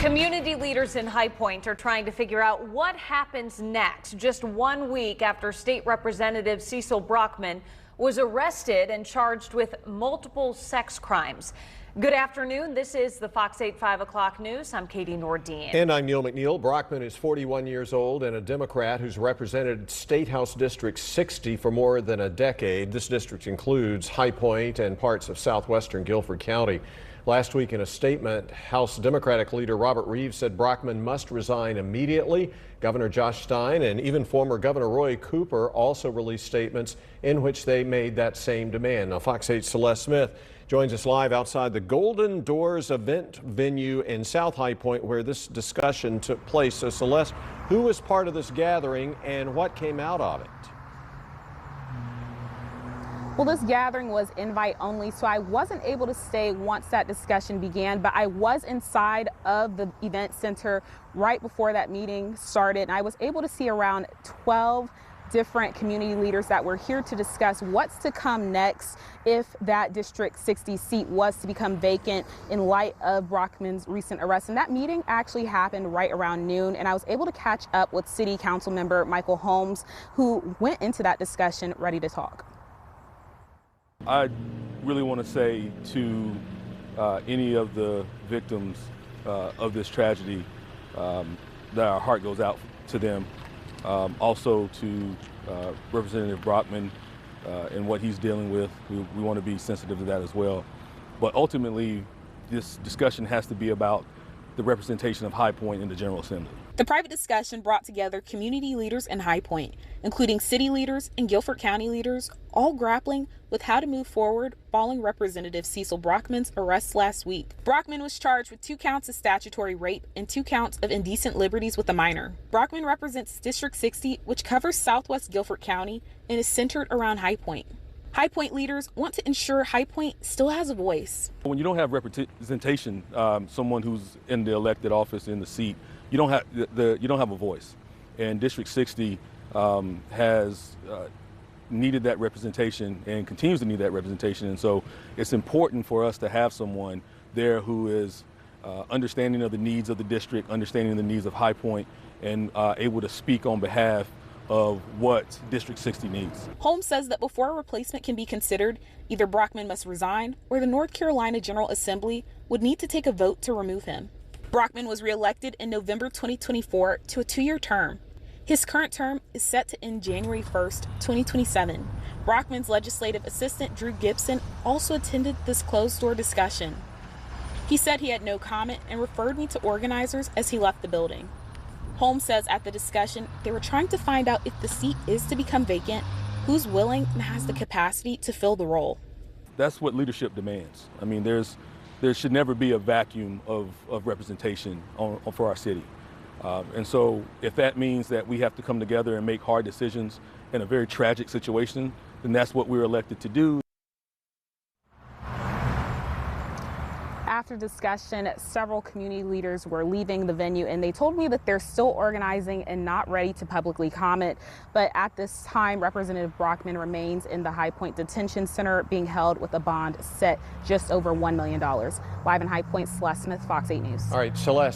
Community leaders in High Point are trying to figure out what happens next, just 1 week after State Representative Cecil Brockman was arrested and charged with multiple sex crimes. Good afternoon. This is the Fox 8 5 o'clock news. I'm Katie Nordine. And I'm Neil McNeil. Brockman is 41 years old and a Democrat who's represented State House District 60 for more than a decade. This district includes High Point and parts of southwestern Guilford County. Last week in a statement, House Democratic leader Robert Reeves said Brockman must resign immediately. Governor Josh Stein and even former Governor Roy Cooper also released statements in which they made that same demand. Now, Fox 8's Celeste Smith joins us live outside the Golden Doors event venue in South High Point where this discussion took place. So, Celeste, who was part of this gathering and what came out of it? Well, this gathering was invite only, so I wasn't able to stay once that discussion began, but I was inside of the event center right before that meeting started, and I was able to see around 12 different community leaders that were here to discuss what's to come next if that District 60 seat was to become vacant in light of Brockman's recent arrest. And that meeting actually happened right around noon, and I was able to catch up with City Council member Michael Holmes, who went into that discussion ready to talk. I really want to say to any of the victims of this tragedy that our heart goes out to them. Also to Representative Brockman and what he's dealing with. We want to be sensitive to that as well. But ultimately, this discussion has to be about the representation of High Point in the General Assembly. The private discussion brought together community leaders in High Point, including city leaders and Guilford County leaders, all grappling with how to move forward following Representative Cecil Brockman's arrest last week. Brockman was charged with 2 counts of statutory rape and 2 counts of indecent liberties with a minor. Brockman represents District 60, which covers southwest Guilford County and is centered around High Point. High Point leaders want to ensure High Point still has a voice. When you don't have representation, someone who's in the elected office in the seat, you don't have a voice. And District 60 has needed that representation and continues to need that representation. And so it's important for us to have someone there who is understanding of the needs of the district, understanding the needs of High Point, and able to speak on behalf of what District 60 needs. Holmes says that before a replacement can be considered, either Brockman must resign or the North Carolina General Assembly would need to take a vote to remove him. Brockman was reelected in November 2024 to a 2-year term. His current term is set to end January 1st, 2027. Brockman's legislative assistant, Drew Gibson, also attended this closed-door discussion. He said he had no comment and referred me to organizers as he left the building. Holmes says at the discussion, they were trying to find out if the seat is to become vacant, who's willing and has the capacity to fill the role. That's what leadership demands. I mean, there should never be a vacuum of representation for our city. And so if that means that we have to come together and make hard decisions in a very tragic situation, then that's what we're elected to do. After discussion, several community leaders were leaving the venue, and they told me that they're still organizing and not ready to publicly comment. But at this time, Representative Brockman remains in the High Point Detention Center being held with a bond set just over $1 million. Live in High Point, Celeste Smith, Fox 8 News. All right, Celeste.